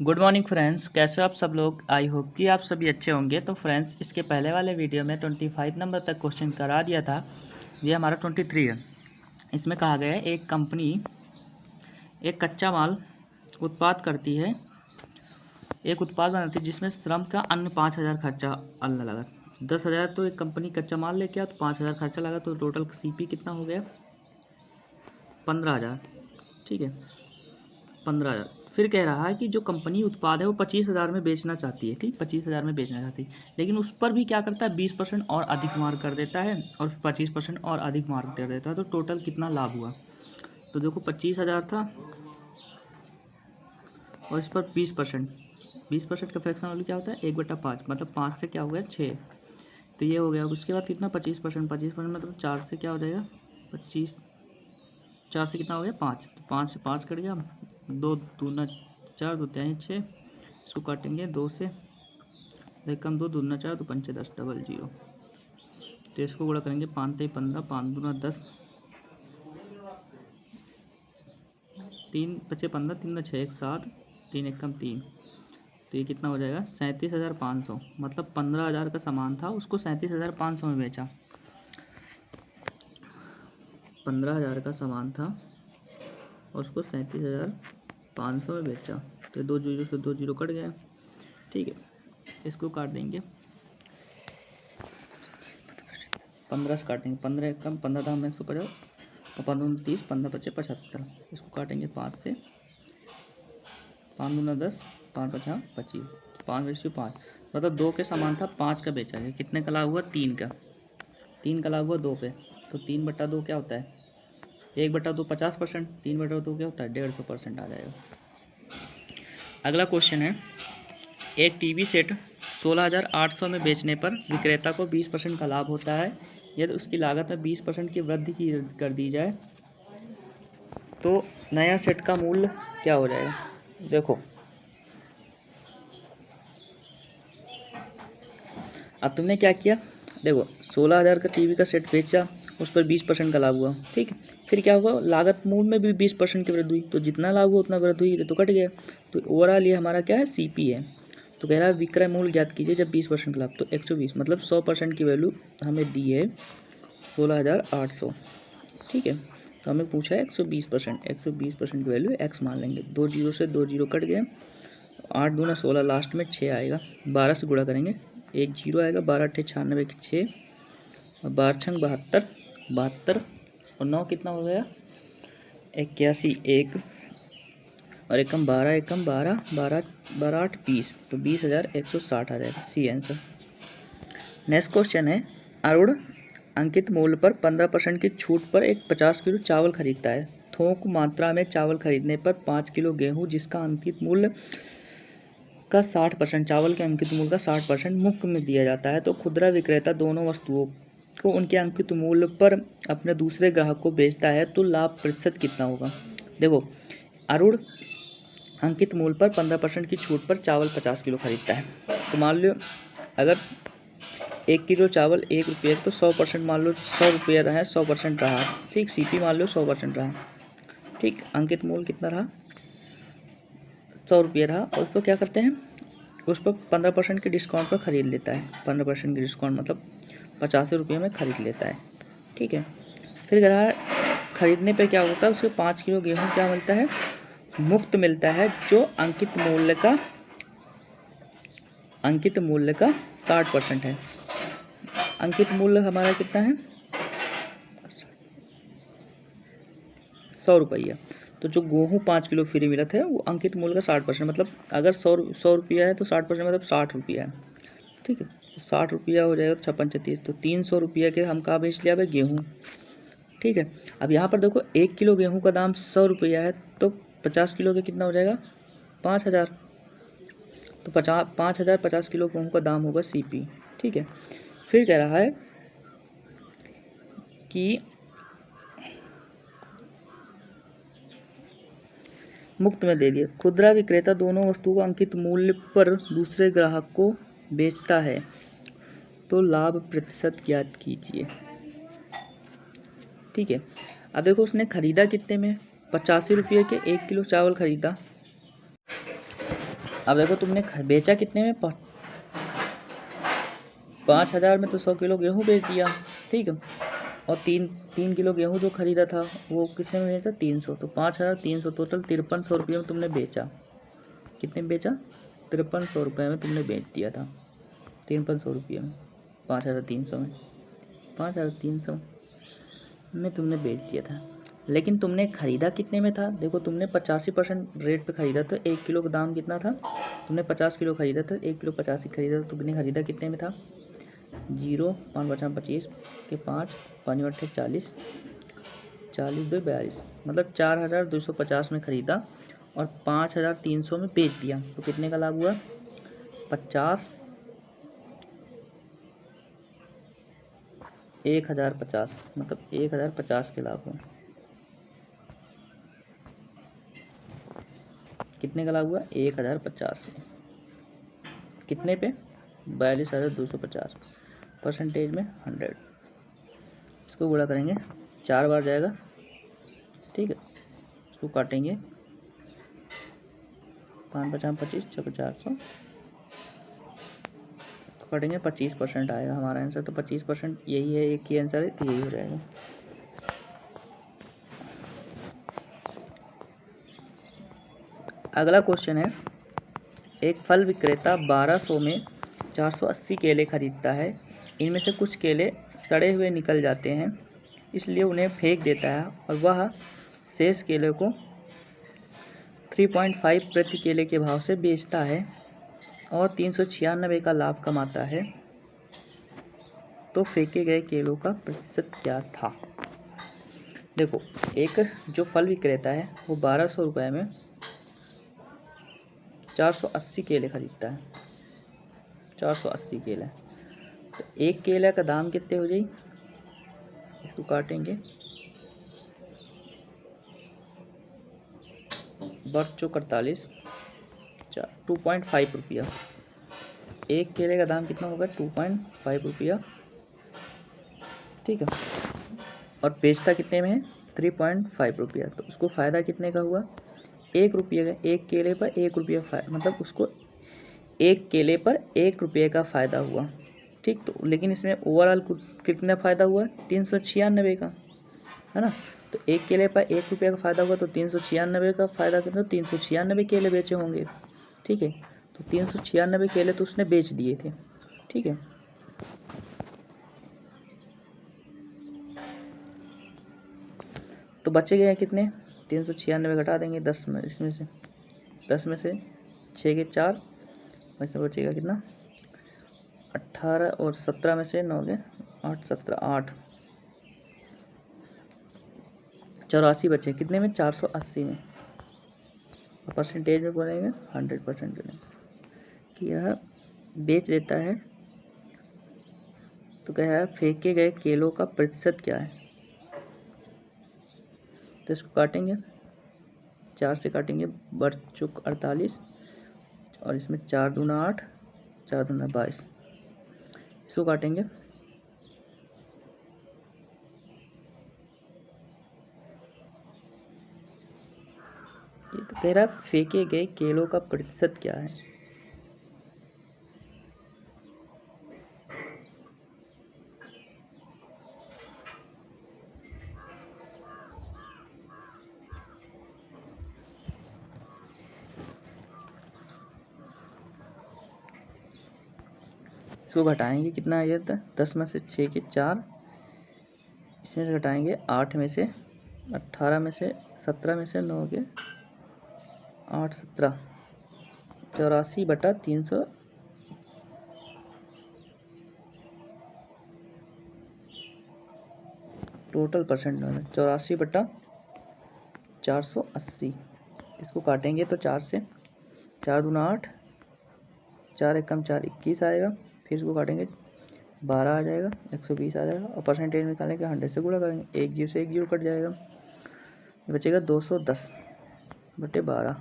Good morning friends, कैसे हो आप सब लोग। आई होप कि आप सभी अच्छे होंगे। तो फ्रेंड्स, इसके पहले वाले वीडियो में 25 नंबर तक क्वेश्चन करा दिया था। ये हमारा 23 है। इसमें कहा गया है एक कंपनी एक कच्चा माल उत्पाद करती है, एक उत्पाद बनाती है जिसमें श्रम का अन्य 5,000 खर्चा अलग लगा। 10,000 तो एक कंपनी कच्चा माल लेके आ तो 5,000 खर्चा लगा, तो टोटल सीपी कितना हो गया? 15,000। ठीक है, 15,000। फिर कह रहा है कि जो कंपनी उत्पाद है वो 25,000 में बेचना चाहती है। ठीक, 25,000 में बेचना चाहती है, लेकिन उस पर भी क्या करता है, 20% और अधिक मार्क कर देता है और 25% और अधिक मार्क कर देता है। तो टोटल कितना लाभ हुआ? तो देखो, 25,000 था और इस पर 20%। 20% का फ्रैक्शन वैल्यू क्या होता है? 1/5, मतलब 5 से क्या हो गया? 6। तो ये हो गया। उसके बाद कितना? 25%। 25% मतलब 4 से क्या हो जाएगा? 25। 4 से कितना हो गया? 5। तो 5 से 5 कट गया। 2 दूना 4, 2 तिहाई 6। इसको काटेंगे 2 से, 2 कम 2, दूना 4, 2 पंचे 10, डबल 0। तो इसको गुणा करेंगे 5 तेई 15, 5 दूना 10, 3 बचे 15, 3 दूना 6, 1 7, 3 1 कम 3। तो ये कितना हो जाएगा? 37,500। मतलब 15,000 का सामान था, उसको 37,500 में बेचा। 15,000 का सामान था और उसको 37,500 में बेचा। तो 2 जीरो से 2 जीरो कट गया। ठीक है, इसको काट देंगे 15 से काटेंगे। 15 एक कम 15 था, हम 150 और 15 30, 15 बचे 75। इसको काटेंगे 5 से, 5 दूना 10, 5 5 25, 5 बचे 5। मतलब 2 के सामान था, 5 का बेचा है। कितने का लाभ हुआ? 3 का। 3 का लाभ हुआ 2 पे। तो 3/2 क्या होता है? 1/2 50%। 3/2 क्या होता है? 150% आ जाएगा। अगला क्वेश्चन है, एक टीवी सेट 16,800 में बेचने पर विक्रेता को 20% का लाभ होता है। यदि उसकी लागत में 20% की वृद्धि की कर दी जाए तो नया सेट का मूल्य क्या हो जाएगा? देखो, अब तुमने क्या किया? देखो, 16,000 का टीवी का सेट बेचा, उस पर 20% का लाभ हुआ। ठीक है, फिर क्या हुआ? लागत मूल्य में भी 20% की वृद्धि हुई। तो जितना लाभ हुआ उतना वृद्धि हुई, तो कट गया। तो ओवरऑल ये हमारा क्या है? सीपी है। तो कह रहा है विक्रय मूल्य ज्ञात कीजिए जब 20% का लाभ। तो 120 मतलब 100% की वैल्यू हमें दी है 16,800। ठीक है, तो हमें पूछा है 120%। 120% की वैल्यू एक्स मान लेंगे। 2 जीरो से 2 जीरो कट गए। 8 दूना 16, लास्ट में 6 आएगा। 12 से गुणा करेंगे, 1 जीरो आएगा। 12 अट्ठे 96 के 6 और 12 छंग 72, 72 और 9 कितना हो गया? 81। 1 और एकम 12, एकम 12, 12 12 8 20। तो 20,160 आ जाएगा। C answer. नेक्स्ट क्वेश्चन है, अरुण अंकित मूल्य पर 15% की छूट पर एक 50 किलो चावल खरीदता है। थोक मात्रा में चावल खरीदने पर 5 किलो गेहूं जिसका अंकित मूल्य का 60%, चावल के अंकित मूल्य का 60% मुफ्त में दिया जाता है। तो खुदरा विक्रेता दोनों वस्तुओं को उनके अंकित मूल्य पर अपने दूसरे ग्राहक को बेचता है, तो लाभ प्रतिशत कितना होगा? देखो, अरुण अंकित मूल्य पर 15% की छूट पर चावल 50 किलो खरीदता है। तो मान लो अगर 1 किलो चावल 1 रुपये, तो 100% मान लो 100 रुपये रहा है, 100% रहा। ठीक, सीपी मान लो 100% रहा। ठीक, अंकित मूल्य कितना रहा? 100 रुपये रहा। और उसको क्या करते हैं? उस पर 15% के डिस्काउंट पर ख़रीद लेता है। 15% की डिस्काउंट मतलब 85 रुपये में ख़रीद लेता है। ठीक है, फिर ग्राहक खरीदने पे क्या होता है? उसको 5 किलो गेहूँ क्या मिलता है? मुफ्त मिलता है, जो अंकित मूल्य का 60% है। अंकित मूल्य हमारा कितना है? 100 रुपया। तो जो गेहूँ 5 किलो फ्री मिला था वो अंकित मूल्य का 60%, मतलब अगर 100 रुपया है तो 60% मतलब 60 रुपया है। ठीक है, तो 60 रुपया हो जाएगा। तो 56 36, तो 300 रुपया के हम कहाँ बेच लिया भाई? गेहूँ। ठीक है, अब यहाँ पर देखो 1 किलो गेहूँ का दाम 100 रुपया है, तो 50 किलो के कितना हो जाएगा? 5,000। तो 5,000 50 किलो गेहूँ का दाम होगा सीपी। ठीक है, फिर कह रहा है कि मुफ्त में दे दिया। खुदरा विक्रेता दोनों वस्तुओं को अंकित मूल्य पर दूसरे ग्राहक को बेचता है, तो लाभ प्रतिशत ज्ञात कीजिए। ठीक है, अब देखो उसने खरीदा कितने में? 85 रुपये के 1 किलो चावल खरीदा। अब देखो तुमने बेचा कितने में, 5,000 में तो 100 किलो गेहूँ बेच दिया, ठीक है। और 3 किलो गेहूँ जो खरीदा था वो कितने में बेचा, 300। तो 5,300 टोटल 5300 रुपये में तुमने बेचा। कितने में बेचा, 5300 रुपये में तुमने बेच दिया था। 5300 रुपये में, 5,300 में, 5,300 में तुमने बेच दिया था। लेकिन तुमने ख़रीदा कितने में था, देखो तुमने 85% रेट पे ख़रीदा था। 1 किलो का दाम कितना था, तुमने 50 किलो ख़रीदा था, 1 किलो 50 ही ख़रीदा था। तुमने ख़रीदा कितने में था, 0, 5 बचा 25 के 5, 5 बटे 40, 40 2 42, मतलब 4,250 में ख़रीदा और 5,300 में बेच दिया। तो कितने का लाभ हुआ, 50, 1,050, मतलब 1,050 के लाभ हुए। कितने का लाभ हुआ, 1,050। कितने पे, 42,250, परसेंटेज में 100। इसको गुणा करेंगे, 4 बार जाएगा, ठीक है। इसको काटेंगे, 5 50 25, 6 400, काटेंगे 25% आएगा हमारा आंसर। तो 25% यही है, एक ही आंसर है, तो यही हो जाएगा। अगला क्वेश्चन है, एक फल विक्रेता 1200 में 480 केले खरीदता है। इनमें से कुछ केले सड़े हुए निकल जाते हैं, इसलिए उन्हें फेंक देता है और वह शेष केले को 3.5 प्रति केले के भाव से बेचता है और 396 का लाभ कमाता है। तो फेंके गए केलों का प्रतिशत क्या था। देखो, एक जो फल विक्रेता है वो 1200 रुपये में 480 केले खरीदता है। 480 केले, तो एक केले का दाम कितने हो जाए, इसको काटेंगे, बर्फ चौक 48, 2.5 रुपया। एक केले का दाम कितना होगा, 2.5 रुपया, ठीक है। और बेचता कितने में है, 3.5 रुपया। तो उसको फ़ायदा कितने का हुआ, 1 रुपये का। एक केले पर 1 रुपया फ़ायदा, मतलब उसको एक केले पर 1 रुपये का फ़ायदा हुआ, ठीक। तो लेकिन इसमें ओवरऑल कितना फ़ायदा हुआ, 396 का, है ना। तो एक केले पर 1 रुपये का फ़ायदा हुआ, तो 396 का फ़ायदा कितना, 396 केले बेचे होंगे, ठीक है। तो 396 केले तो उसने बेच दिए थे, ठीक है। तो बचे गए कितने, 396 घटा देंगे 10 में, इसमें से 10 में से 6 के 4, वैसे बचेगा कितना, 18, और 17 में से 9 के 8, 17 8, 84 बचे। कितने में, 480 में। और परसेंटेज में बोलेंगे 100% बोलेंगे कि यह बेच देता है। तो क्या है, फेंके गए केलों का प्रतिशत क्या है। तो इसको काटेंगे, 4 से काटेंगे, बर्फ चौक 48, और इसमें 4 दूना 8, 4 दूना 22, इसको काटेंगे, ये तो कह रहा है फेंके गए केलों का प्रतिशत क्या है। इसको घटाएंगे, कितना आ जाता है, 10 में से 6 के 4, इसमें से घटाएंगे 8 में से, 18 में से, 17 में से 9 के 8, 17, 84/300, टोटल परसेंट 84/480। इसको काटेंगे तो 4 से, 4 दूना 8, 4 एकम 4, 21 आएगा। फिर इसको काटेंगे, 12 आ जाएगा, 120 आ जाएगा। और परसेंटेज निकालने के 100 से गुणा करेंगे, 1 जीरो से 1 जीरो कट जाएगा, ये बचेगा 210/12।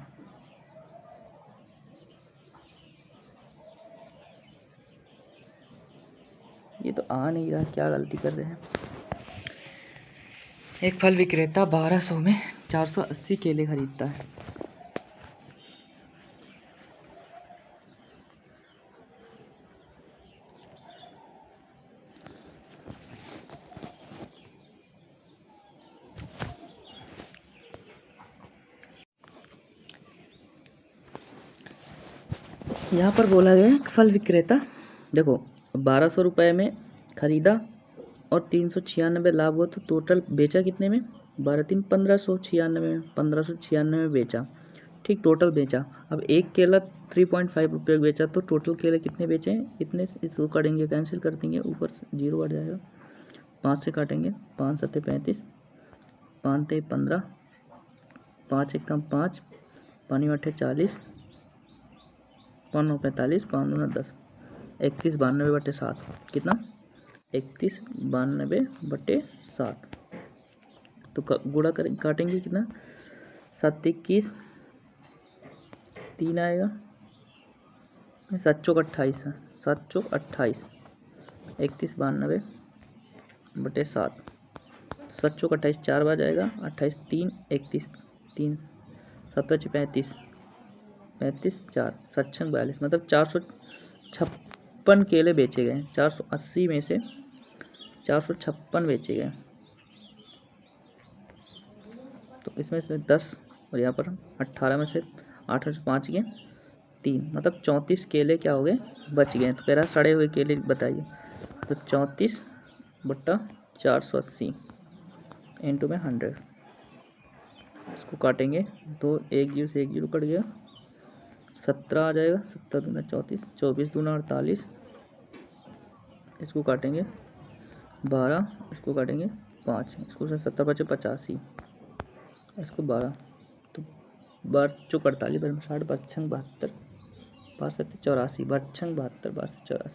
ये तो आ नहीं रहा, क्या गलती कर रहे हैं। एक फल विक्रेता 1200 में 480 केले खरीदता है। यहाँ पर बोला गया है फल विक्रेता, देखो 1200 रुपये में खरीदा और 396 लाभ हुआ, तो टोटल बेचा कितने में, 12×3 1596 में, 1596 में बेचा। ठीक, टोटल बेचा। अब एक केला 3.5 रुपये का बेचा, तो टोटल केले कितने बेचे हैं, इतने। इसको काटेंगे, कैंसिल कर देंगे, ऊपर 0 हट जाएगा, 5 से काटेंगे, 5 7 35, 5 3 15, 5 1 5, 5 8 40, 5 9 45, 5 9 10, 3192/7 कितना, 3192/7। तो गुणा करें, काटेंगे कितना, 7 21, 3 आएगा, 7 चौक 28, 7 चौक 28, 3192/7, 7 चौक 28 4 बार जाएगा, 28 3 31, 3 7 5 35, 35 4 7 6 42, मतलब 456 केले बेचे गए। 480 में से 456 बेचे गए। तो इसमें से 10 और यहाँ पर 18 में से 8 में से 5 गए 3, मतलब 34 केले क्या हो गए, बच गए। तो कह रहा सड़े हुए केले बताइए, तो 34/480 इंटू में 100, इसको काटेंगे तो 1 0 से 1 0 कट गया, 17 आ जाएगा, 17 दूना 34, 24 दूना 48, इसको काटेंगे 12, इसको काटेंगे 5, इसको 70 बचे 85, इसको 12, तो 12 चौक 48, 60, 62 72, 62 84, 62 72, 62 84,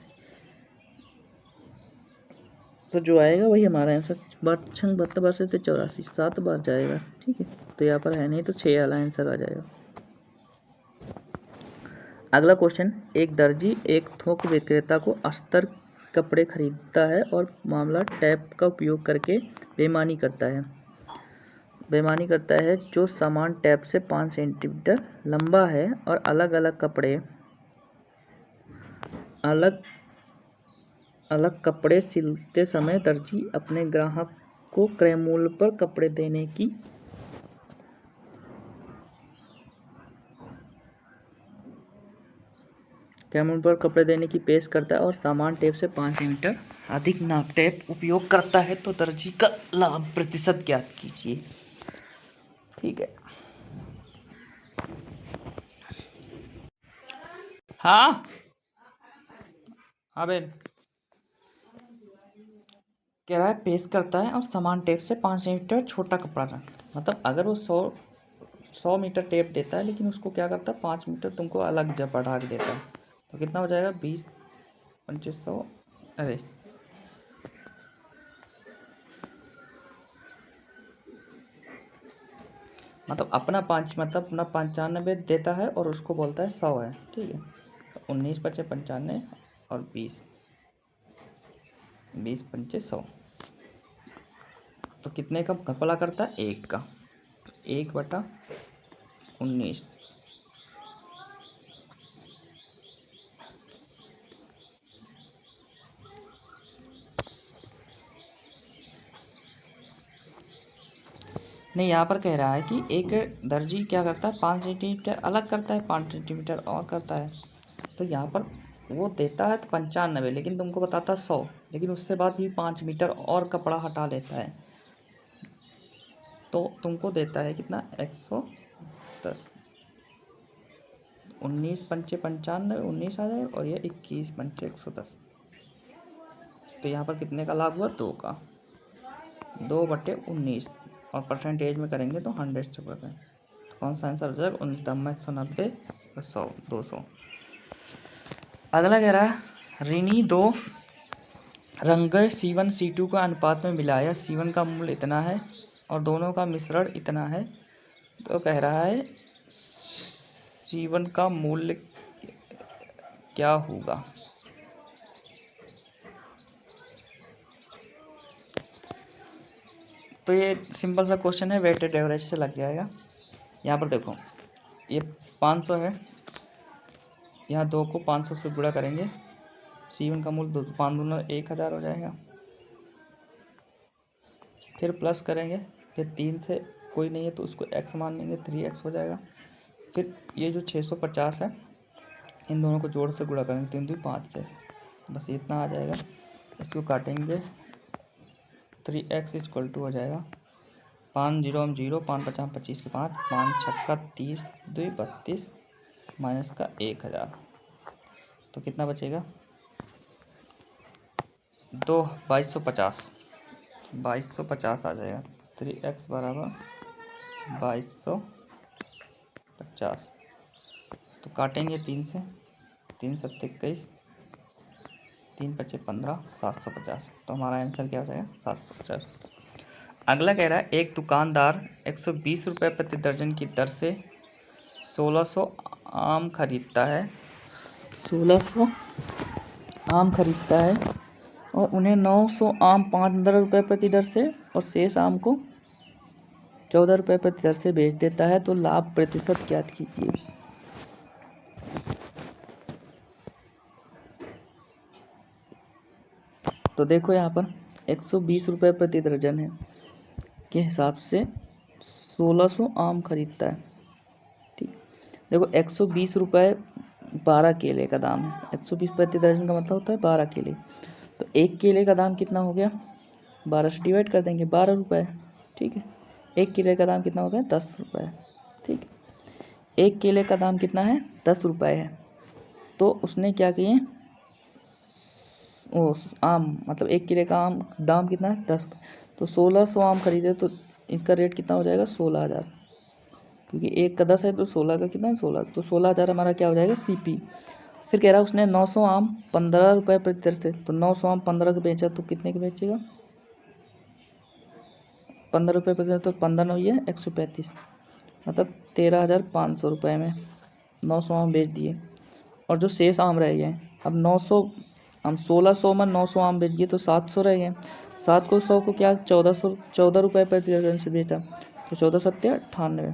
तो जो आएगा वही हमारा आंसर, 62 72 62 84, 7 बार जाएगा। ठीक है, तो यहाँ पर है नहीं, तो 6 वाला आंसर आ जाएगा। अगला क्वेश्चन, एक दर्जी एक थोक विक्रेता को अस्तर कपड़े खरीदता है और मामला टैप का उपयोग करके बेईमानी करता है। जो सामान टैप से 5 सेंटीमीटर लंबा है और अलग अलग कपड़े सिलते समय दर्जी अपने ग्राहक को क्रय मूल्य पर कपड़े देने की पेश करता है और सामान टेप से 5 सेंटीमीटर अधिक नाप टेप उपयोग करता है, तो दर्जी का लाभ प्रतिशत ज्ञात कीजिए। ठीक है, हाँ बेन, कह रहा है पेश करता है और समान टेप से 5 सेंटीमीटर छोटा कपड़ा रख, मतलब अगर वो 100 मीटर टेप देता है, लेकिन उसको क्या करता है 5 मीटर तुमको अलग जब बढ़ा के देता है, तो कितना हो जाएगा 20 2500, अरे मतलब अपना 95 देता है और उसको बोलता है 100 है। ठीक है, तो 19 × 5 = 95 और 20 × 5 = 100, तो कितने का घपला करता है, 1 का, 1/19। नहीं, यहाँ पर कह रहा है कि एक दर्जी क्या करता है 5 सेंटीमीटर अलग करता है, 5 सेंटीमीटर और करता है, तो यहाँ पर वो देता है तो 95, लेकिन तुमको बताता है 100, लेकिन उससे बाद भी 5 मीटर और कपड़ा हटा लेता है, तो तुमको देता है कितना 110, 19 × 5 = 95, 19 आ जाएगा, और ये 21 × 5 = 110, तो यहाँ पर कितने का लाभ हुआ, 2 का, 2/19, और परसेंटेज में करेंगे तो 100 से बढ़, तो कौन सा आंसर हो जाएगा, 190 100 200। अगला कह रहा है ऋणी 2 रंग C1 C2 का अनुपात में मिलाया, C1 का मूल्य इतना है और दोनों का मिश्रण इतना है, तो कह रहा है C1 का मूल्य क्या होगा। तो ये सिंपल सा क्वेश्चन है, वेटेड एवरेज से लग जाएगा। यहाँ पर देखो ये 500 है, यहाँ 2 को 500 से गुणा करेंगे, C1 का मूल्य 5 दूना 1000 हो जाएगा, फिर प्लस करेंगे, फिर 3 से कोई नहीं है तो उसको x मान लेंगे, 3x हो जाएगा, फिर ये जो 650 है इन दोनों को जोड़ से गुणा करेंगे, 3 दूनी 5 से, बस इतना आ जाएगा। इसको काटेंगे, 3x इक्वल टू हो जाएगा 5 0 हम 0, 5 5 25 के 5, 5 छक्का 30, 2 32 माइनस का 1000, तो कितना बचेगा 2250 आ जाएगा। 3x बराबर 2250, तो काटेंगे 3 से, 3 7 21, 3 5 15, 750, तो हमारा आंसर क्या हो जाएगा 750। अगला कह रहा है एक दुकानदार 120 रुपये प्रति दर्जन की दर से 1600 आम खरीदता है, 1600 आम खरीदता है और उन्हें 900 आम 15 रुपये प्रति दर से और शेष आम को 14 रुपये प्रति दर से बेच देता है, तो लाभ प्रतिशत ज्ञात कीजिए। तो देखो यहाँ पर 120 रुपये प्रति दर्जन है के हिसाब से 1600 आम खरीदता है। ठीक, देखो 120 रुपये 12 केले का दाम है। 120 प्रति दर्जन का मतलब होता है 12 केले, तो एक केले का दाम कितना हो गया, 12 से डिवाइड कर देंगे, 12 रुपये। ठीक है, एक केले का दाम कितना होता है 10 रुपये। ठीक है, एक केले का दाम कितना है 10 रुपये है, तो उसने क्या किए, ओ आम मतलब एक किलो का आम दाम कितना है 10, तो 1600 आम खरीदे तो इसका रेट कितना हो जाएगा 16,000, क्योंकि एक का 10 है तो 16 का कितना है 16, तो 16,000 हमारा क्या हो जाएगा CP। फिर कह रहा है उसने 900 आम 15 रुपये प्रति दर से, तो 900 आम 15 के बेचा तो कितने के बेचेगा 15 रुपये प्रति दर, तो 15 9 है 135, मतलब 13,500 रुपये में 900 आम बेच दिए। और जो शेष आम रह गए, अब 900 हम 1600 में 900 आम बेच गए तो 700 रह गए, 7 को 100 को क्या 14 रुपये प्रति दर्जन से बेचा, तो 14 सत्ते 98,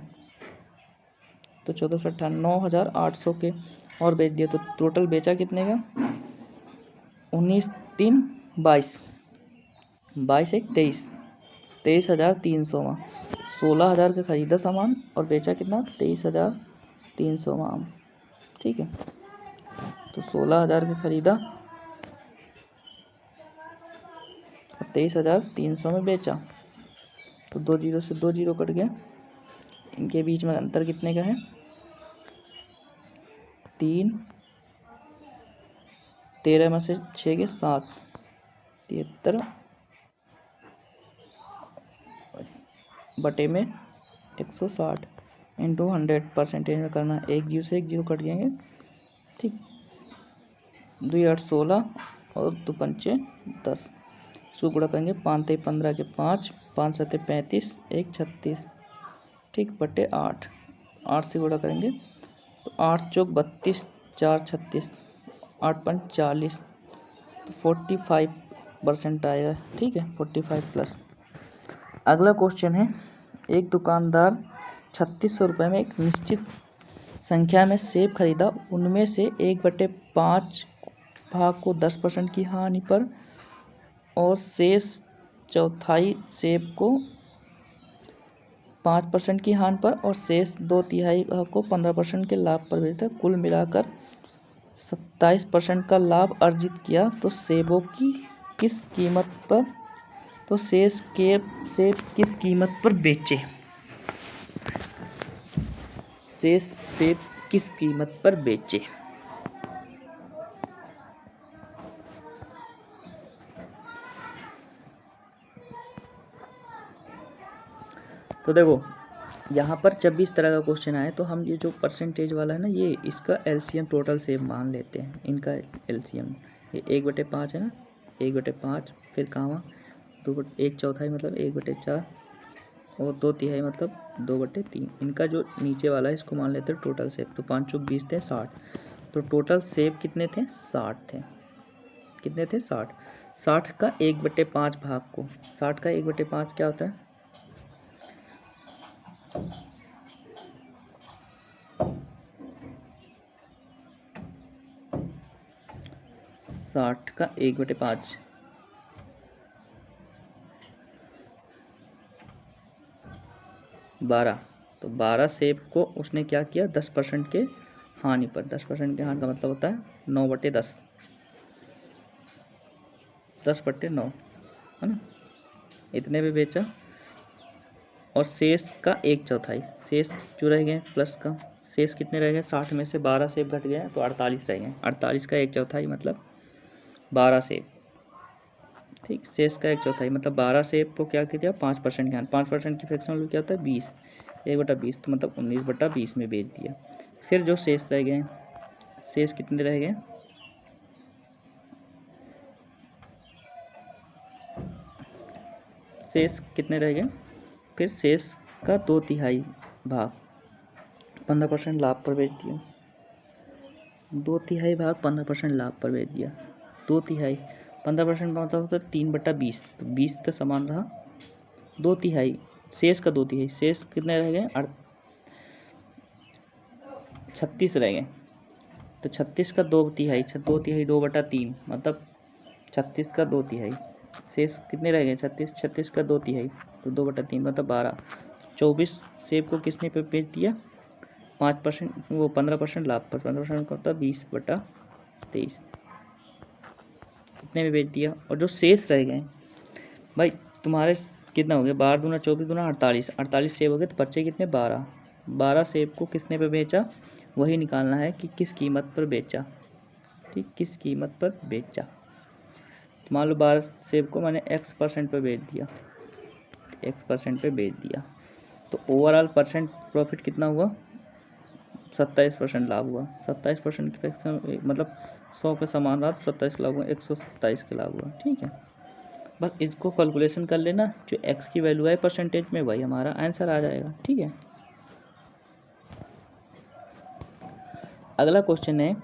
तो 14 से 98 9,800 के और बेच दिए, तो टोटल बेचा कितने का 19 3 22, 22 1 23, 23,300 में 16,000 का खरीदा सामान और बेचा कितना 23,300 में आम। ठीक है, तो 16,000 का खरीदा 23,300 में बेचा, तो 2 जीरो से 2 जीरो कट गया, इनके बीच में अंतर कितने का है 3, 13 में से 6 के 7, 73 बटे में 160 इंटू 100 परसेंटेज में करना है, 1 जीरो से 1 जीरो कट जाएंगे। ठीक, 2 8 16 और 2 पंचे 10, इसको गुणा करेंगे 5 3 15 के 5, 5 7 35, 1 36, ठीक बटे 8, 8 से गुणा करेंगे तो 8 चौक 32, 4 36, 8 5 40, तो 45% आएगा। ठीक है, 45 प्लस। अगला क्वेश्चन है एक दुकानदार 3600 रुपये में एक निश्चित संख्या में सेब खरीदा, उनमें से 1/5 भाग को 10% की हानि पर और शेष चौथाई सेब को 5% की हानि पर और शेष 2/3 भाग को 15% के लाभ पर बेचा, कुल मिलाकर 27% का लाभ अर्जित किया, तो सेबों की किस कीमत पर, तो शेष के सेब किस कीमत पर बेचे, शेष सेब किस कीमत पर बेचे। तो देखो यहाँ पर जब भी इस तरह का क्वेश्चन आए तो हम ये जो परसेंटेज वाला है ना, ये इसका LCM टोटल सेब मान लेते हैं, इनका LCM ये 1/5 है ना, 1/5 फिर कामा 1/4 मतलब 1/4 और 2/3 मतलब 2/3, इनका जो नीचे वाला है इसको मान लेते हैं टोटल सेब, तो 5 चौक 20 थे 60, तो टोटल सेब कितने थे 60 थे, कितने थे 60, 60 का 1/5 भाग को, 60 का 1/5 क्या होता है 60 का 1/5 12, तो 12 सेब को उसने क्या किया 10% के हानि पर। 10% की हानि का मतलब होता है 9/10, 10/9 है ना, इतने पे बेचा। और शेष का 1/4, शेष जो रह गए प्लस का, शेष कितने रह गए, 60 में से 12 सेब घट गए तो 48 रह गए। 48 का 1/4 मतलब 12 सेब, ठीक। शेष का 1/4 मतलब 12 सेब को क्या किया, 5% का, 5% की फ्रैक्शन वैल्यू क्या होता है 20, 1/20 तो मतलब 19/20 में बेच दिया। फिर जो शेष रह गए, शेष कितने रह गए, शेष कितने रह गए, फिर शेष का 2/3 भाग 15% लाभ पर बेच दिया। 2/3 भाग 15% लाभ पर बेच दिया। 2/3 15% का मतलब होता है 3/20, तो 20 का समान रहा 2/3, शेष का 2/3, शेष कितने रह गए 36 रह गए। तो 36 का 2/3, 2/3 2/3 मतलब 36 का 2/3, शेष कितने रह गए 36, 36 का 2/3 तो 2/3 मतलब 12। 24 सेब को किसने पे बेच दिया, 5% वो 15% लाभ पर, 15% का होता है 20/23, कितने में बेच दिया। और जो शेष रह गए भाई तुम्हारे कितना हो गया, 12 दूना 24 दूना 48, 48 सेब हो गए तो बच्चे कितने 12, 12 सेब को किसने पे बेचा, वही निकालना है कि किस कीमत पर बेचा, ठीक, किस कीमत पर बेचा। तो मान लो 12 सेब को मैंने X% पे बेच दिया, X% पे बेच दिया, तो ओवरऑल परसेंट प्रॉफिट कितना हुआ, 27% लाभ हुआ। 27% की फ्रैक्शन मतलब 100 के समान रहा तो 27 लाभ हुआ, 127 के लाभ हुआ, ठीक है। बस इसको कैलकुलेशन कर लेना, जो x की वैल्यू है परसेंटेज में वही हमारा आंसर आ जाएगा, ठीक है। अगला क्वेश्चन है,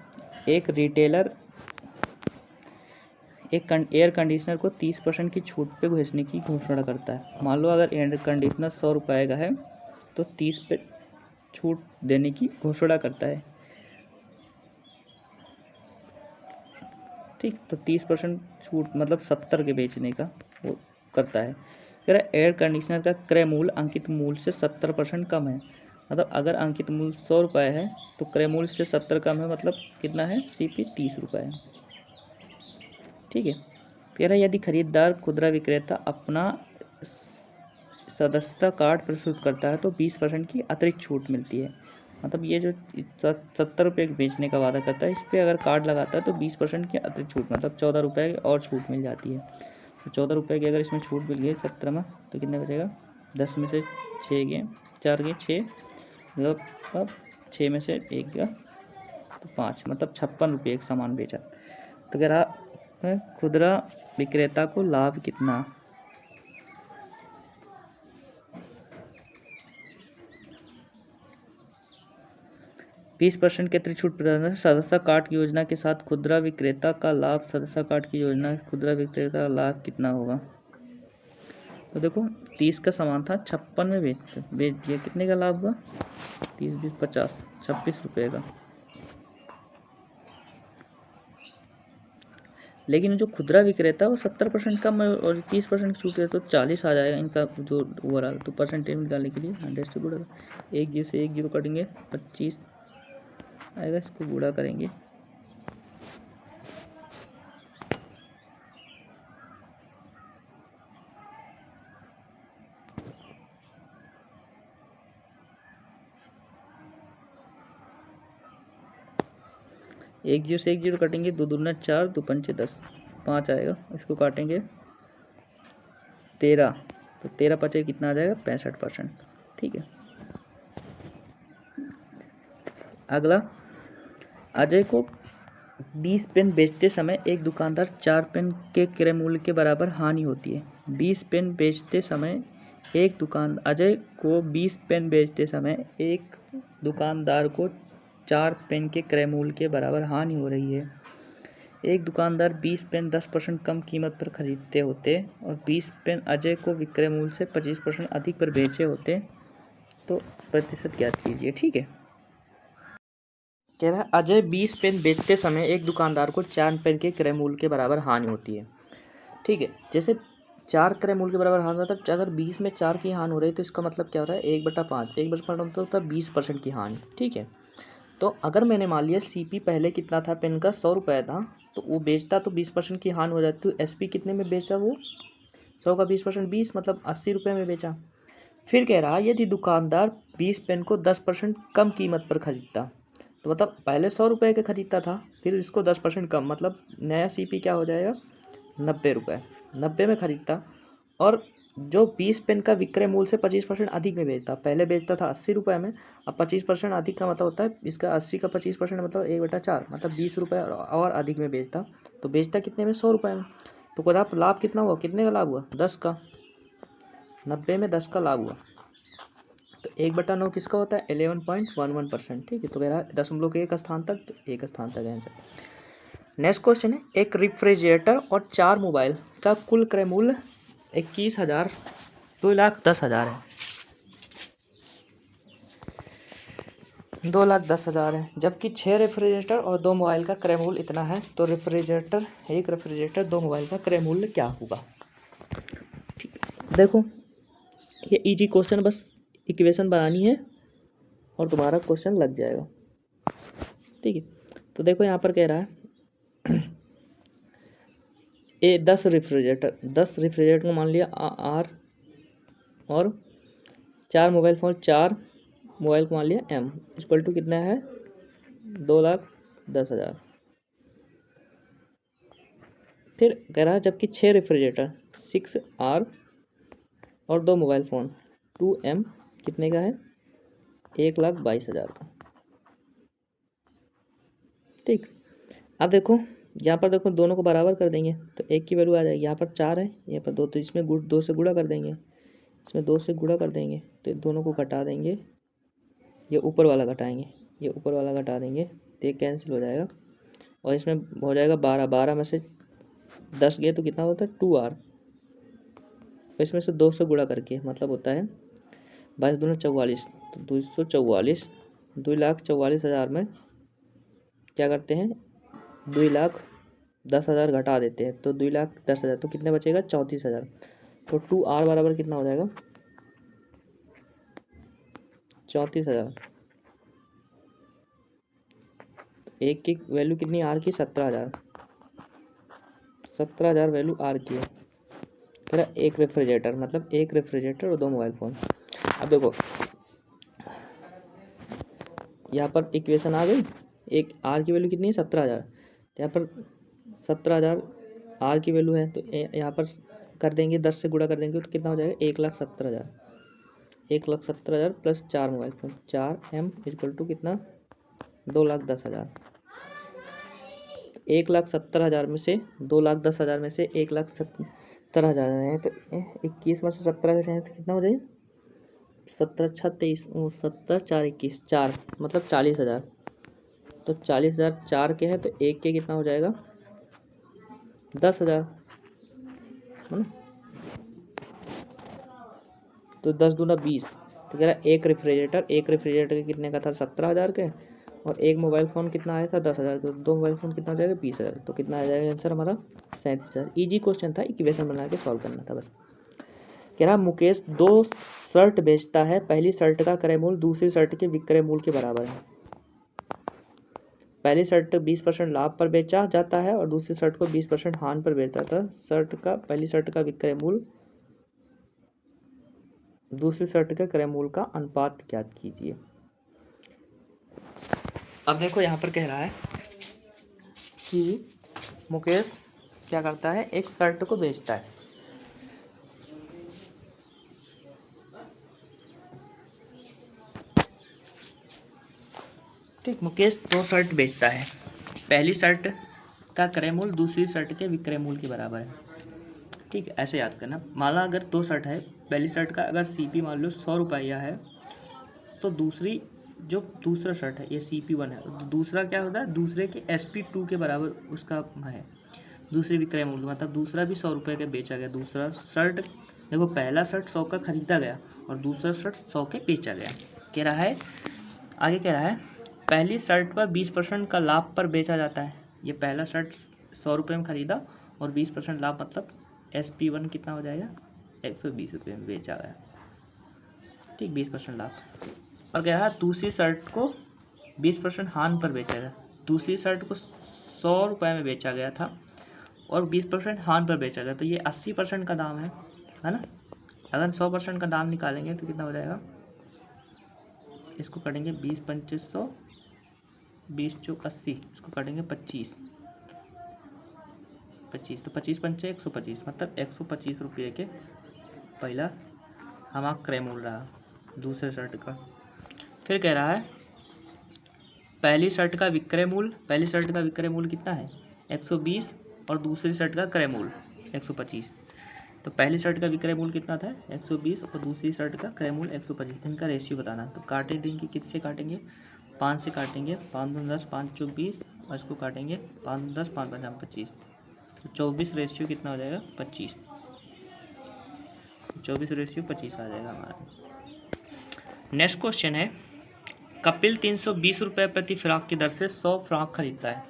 एक रिटेलर एक एयर कंडीशनर को 30% की छूट पे बेचने की घोषणा करता है। मान लो अगर एयर कंडीशनर 100 रुपये का है तो 30 पे छूट देने की घोषणा करता है, ठीक। तो 30% छूट मतलब 70 के बेचने का वो करता है। अगर एयर कंडीशनर का क्रय मूल्य अंकित मूल्य से 70% कम है, मतलब अगर अंकित मूल्य 100 रुपये है तो क्रय मूल्य से 70 कम है, मतलब कितना है, CP 30 रुपये है, ठीक है। कह रहा यदि खरीदार खुदरा विक्रेता अपना सदस्यता कार्ड प्रस्तुत करता है तो 20% की अतिरिक्त छूट मिलती है। मतलब ये जो 70 रुपये बेचने का वादा करता है, इस पर अगर कार्ड लगाता है तो 20% की अतिरिक्त छूट मतलब 14 रुपये और छूट मिल जाती है। तो 14 रुपये की अगर इसमें छूट मिल गई 70 में तो कितने बचेगा, 10 में से 6 गए, 4 गए 6, मतलब अब 6 में से 1 गया तो 5, मतलब 56 रुपये एक सामान बेचा। तो कह रहा खुदरा विक्रेता को लाभ कितना, बीस % के अतिरिक्त छूट प्रदान, सदस्यता कार्ड की योजना के साथ खुदरा विक्रेता का लाभ, सदस्यता कार्ड की योजना खुदरा विक्रेता का लाभ कितना होगा। तो देखो 30 का सामान था 56 में बेच दिया, कितने का लाभ हुआ, 30 20 50, 26 रुपये का। लेकिन जो खुदरा विक्रेता है वो 70% कम और 30% की छूट है तो 40 आ जाएगा इनका जो ओवरऑल। तो परसेंटेज निकालने के लिए 100 से गुणा, एक जीरो से एक जीरो कटेंगे 25 आएगा, इसको गुणा करेंगे एक जीरो से एक जीरो कटेंगे, 2 दूना 4, 2 पंचे 10, 5 आएगा, इसको काटेंगे 13, तो 13 पचे कितना आ जाएगा 65%, ठीक है। अगला, अजय को 20 पेन बेचते समय एक दुकानदार 4 पेन के क्रय मूल्य के बराबर हानि होती है। 20 पेन बेचते समय अजय को 20 पेन बेचते समय एक दुकानदार को 4 पेन के क्रय मूल्य के बराबर हानि हो रही है। एक दुकानदार 20 पेन 10% कम कीमत पर खरीदते होते और 20 पेन अजय को विक्रय मूल्य से 25% अधिक पर बेचे होते तो प्रतिशत ज्ञात कीजिए, ठीक है। कह रहा है अजय 20 पेन बेचते समय एक दुकानदार को 4 पेन के क्रय मूल्य के बराबर हानि होती है, ठीक है। जैसे 4 क्रय मूल्य के बराबर हानि होता है, अगर 20 में 4 की हानि हो रही है तो इसका मतलब क्या हो रहा है 1/5, 1/5 मतलब होता है 20% की हानि, ठीक है। तो अगर मैंने मान लिया CP पहले कितना था पेन का 100 रुपये था, तो वो बेचता तो 20% की हानि हो जाती। तो SP कितने में बेचा वो? 100 का 20% 20, मतलब 80 रुपये में बेचा। फिर कह रहा यदि दुकानदार 20 पेन को 10% कम कीमत पर खरीदता, तो मतलब पहले 100 रुपये के खरीदता था, फिर इसको 10% कम, मतलब नया CP क्या हो जाएगा? 90 रुपये, 90 में खरीदता। और जो 20 पेन का विक्रय मूल्य से 25% अधिक में बेचता, पहले बेचता था 80 रुपये में, अब 25% अधिक का मतलब होता है इसका 80 का 25% मतलब 1/4, मतलब 20 रुपये और अधिक में बेचता। तो बेचता कितने में? 100 रुपये में। तो कोई लाभ कितना हुआ? कितने का लाभ हुआ? 10 का। 90 में 10 का लाभ हुआ। तो 1/9 किसका होता है? 11.11%। ठीक है, तो कह रहा है दशमलव के एक स्थान तक, तो एक स्थान तक आंसर। नेक्स्ट क्वेश्चन है, एक रेफ्रिजरेटर और 4 मोबाइल का कुल क्रय मूल्य 21,000 2,10,000 है। 2,10,000 है, जबकि 6 रेफ्रिजरेटर और 2 मोबाइल का क्रय मूल्य इतना है। तो एक रेफ्रिजरेटर 2 मोबाइल का क्रय मूल्य क्या होगा? ठीक है, देखो ये इजी क्वेश्चन, बस इक्वेशन बनानी है और तुम्हारा क्वेश्चन लग जाएगा। ठीक है, तो देखो यहाँ पर कह रहा है 10 रेफ्रिजरेटर को मान लिया R, और 4 मोबाइल फ़ोन, 4 मोबाइल को मान लिया M, इक्वल टू कितना है? 2,10,000। फिर कह रहा है जबकि 6 रेफ्रिजरेटर 6R और 2 मोबाइल फ़ोन 2M कितने का है? 1,22,000 का। ठीक, अब देखो यहाँ पर देखो दोनों को बराबर कर देंगे तो एक की वैल्यू आ जाएगी। यहाँ पर 4 है, यहाँ पर 2, तो इसमें 2 से गुणा कर देंगे, इसमें 2 से गुणा कर देंगे, तो दोनों को घटा देंगे, ये ऊपर वाला घटाएंगे, ये ऊपर वाला घटा देंगे, तो ये कैंसिल हो जाएगा। और इसमें हो जाएगा 12 में से 10 गए तो कितना होता है? 2R। इसमें से 2 से गुणा करके मतलब होता है 22 दूनी 44, तो 244, 2,44,000 में क्या करते हैं? 2,10,000 घटा देते हैं, तो 2,10,000, तो कितने बचेगा? 34,000। तो 2R बराबर कितना हो जाएगा? 34,000। एक की वैल्यू कितनी R की? 17,000। 17,000 वैल्यू R की है। तेरा एक रेफ्रिजरेटर, मतलब एक रेफ्रिजरेटर और 2 मोबाइल फ़ोन। अब देखो यहाँ पर इक्वेशन आ गई, एक R की वैल्यू कितनी है? 17,000। यहाँ पर 17,000 R की वैल्यू है, तो यहाँ पर कर देंगे 10 से गुणा कर देंगे तो कितना हो जाएगा? 1,70,000। 1,70,000 plus 4 mobile phone, 4M equal to कितना? 2,10,000। 1,70,000 में से 2,10,000 में से 1,70,000 है, तो 21 में से 17 है तो कितना हो जाएगा? 17 36 70 4 21 4, मतलब 40,000। तो 40,000 4 के है, तो एक के कितना हो जाएगा? 10,000, है ना? तो 10 दूना 20, तो कह रहा है एक रेफ्रिजरेटर कितने का था? 17,000 के, और एक मोबाइल फ़ोन कितना आया था? 10,000 का। 2 मोबाइल फ़ोन कितना हो जाएगा? 20,000। तो कितना आ जाएगा आंसर हमारा? 37,000। ईजी क्वेश्चन था, इक्वेशन बना के सॉल्व करना था बस। कह रहा मुकेश 2 शर्ट बेचता है, पहली शर्ट का क्रय मूल्य दूसरी शर्ट के विक्रय मूल्य के बराबर है। पहली शर्ट 20% लाभ पर बेचा जाता है और दूसरी शर्ट को 20% हानि पर बेचा जाता है। पहली शर्ट का विक्रय मूल्य दूसरी शर्ट के क्रय मूल्य का अनुपात ज्ञात कीजिए। अब देखो यहाँ पर कह रहा है कि मुकेश क्या करता है? एक शर्ट को बेचता है, ठीक। मुकेश 2 शर्ट बेचता है, पहली शर्ट का क्रय मूल्य दूसरी शर्ट के विक्रय मूल्य के बराबर है। ठीक है, ऐसे याद करना। माना अगर 2 शर्ट है, पहली शर्ट का अगर CP मान लो 100 रुपया है, तो जो दूसरा शर्ट है ये CP1 है, तो दूसरा क्या होता है? दूसरे के SP2 के बराबर उसका है दूसरी विक्रय मूल्य, मतलब दूसरा भी 100 रुपये का बेचा गया। दूसरा शर्ट देखो, पहला शर्ट 100 का खरीदा गया और दूसरा शर्ट 100 के बेचा गया। कह रहा है आगे, कह रहा है पहली शर्ट पर 20% का लाभ पर बेचा जाता है। ये पहला शर्ट 100 रुपये में खरीदा और 20% लाभ, मतलब SP1 कितना हो जाएगा? 120 रुपये में बेचा गया, ठीक। 20% लाभ। और कह रहा है दूसरी शर्ट को 20% हान पर बेचा गया। दूसरी शर्ट को 100 रुपये में बेचा गया था और 20% हान पर बेचा गया, तो ये 80% का दाम है ना। अगर 100% का दाम निकालेंगे तो कितना हो जाएगा, इसको काटेंगे 20 2500, 20 चौक 80, इसको काटेंगे 25 25, तो 25 पंचे 125, मतलब 125 रुपये के पहला हमारा क्रय मूल्य रहा दूसरे शर्ट का। फिर कह रहा है पहली शर्ट का विक्रय मूल्य कितना है 120 और दूसरी शर्ट का क्रय मूल्य 125। तो पहली शर्ट का विक्रय मूल्य कितना था 120 और दूसरी शर्ट का क्रय मूल्य 125, इनका रेशियो बताना। तो काटे देंगे, किससे काटेंगे, 5 से काटेंगे, 5 दूनी 10, 5 चौक 20 और इसको काटेंगे 5 दूनी 10, 5 पंजा 25, तो 24 रेशियो कितना हो जाएगा 25, 24 रेशियो 25 आ जाएगा हमारा। नेक्स्ट क्वेश्चन है कपिल 320 रुपये प्रति फ्रॉक की दर से 100 फ्रॉक खरीदता है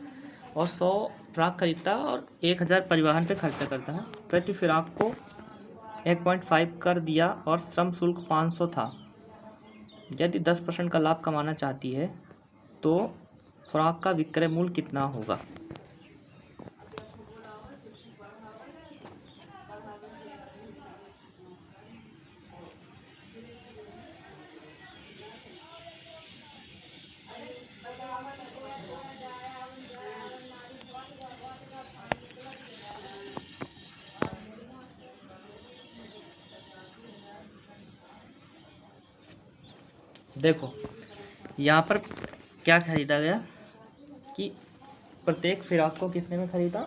और 100 फ्रॉक खरीदता है और 1000 परिवहन पे खर्चा करता है। प्रति फ्रॉक को 1.5 कर दिया और श्रम शुल्क 500 था। यदि 10% का लाभ कमाना चाहती है तो फ्रॉक का विक्रय मूल्य कितना होगा। देखो यहाँ पर क्या खरीदा गया कि प्रत्येक फ्रॉक को कितने में खरीदा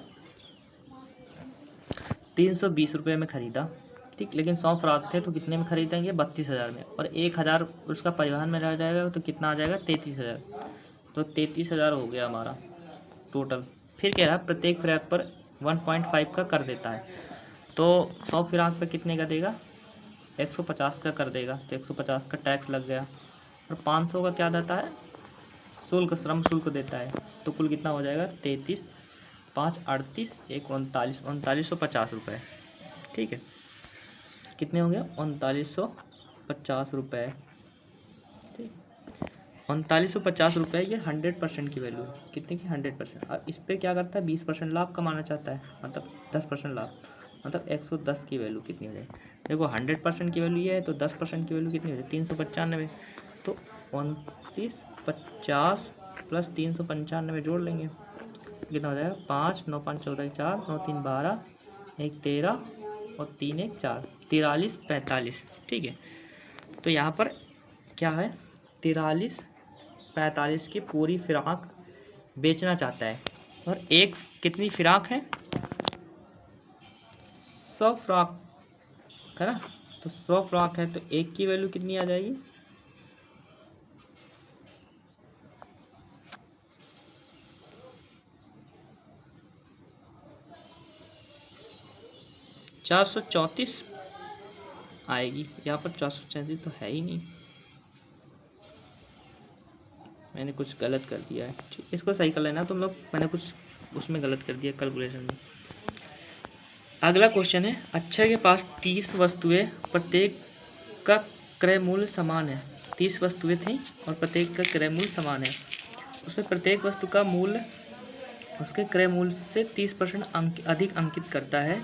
320 रुपये में खरीदा, ठीक। लेकिन 100 फ्रॉक थे तो कितने में खरीदेंगे 32,000 में, और 1000 उसका परिवहन में रह जाएगा तो कितना आ जाएगा 33,000, तो 33,000 हो गया हमारा टोटल। फिर कह रहा है प्रत्येक फ्रॉक पर 1.5 का कर देता है, तो 100 फ्रॉक पर कितने का देगा 150 का कर देगा, तो 150 का टैक्स लग गया और 500 का क्या देता है शुल्क, श्रम शुल्क देता है, तो कुल कितना हो जाएगा 33, 5 38, 1 39, 3950 रुपये, ठीक है। कितने हो गया 3950 रुपये, ठीक। 3950 रुपये ये 100% की वैल्यू है, कितने की 100%। और इस पर क्या करता है 20% लाभ कमाना चाहता है, मतलब 10% लाभ, मतलब 110 की वैल्यू कितनी हो जाएगी। देखो 100% की वैल्यू ये है तो 10% की वैल्यू कितनी हो जाएगी 395, तो 2950 प्लस 395 जोड़ लेंगे कितना हो जाएगा 5 9 5 14 4 9 3 12 1 13 और 3 1 4 43 45, ठीक है। तो यहाँ पर क्या है 43 45 की पूरी फ्रॉक बेचना चाहता है, और एक कितनी फ्रॉक है 100 फ्रॉक है ना, तो 100 फ्रॉक है तो एक की वैल्यू कितनी आ जाएगी 434 आएगी। यहाँ पर 434 तो है ही नहीं, मैंने कुछ गलत कर दिया है, ठीक। इसको सही कर लेना तुम लोग, मैंने कुछ उसमें गलत कर दिया कैलकुलेशन में। अगला क्वेश्चन है अक्षय के पास 30 वस्तुएं, प्रत्येक का क्रय मूल्य समान है। 30 वस्तुएं थी और प्रत्येक का क्रय मूल्य समान है। उसमें प्रत्येक वस्तु का मूल्य उसके क्रय मूल्य से 30% अधिक अंकित करता है,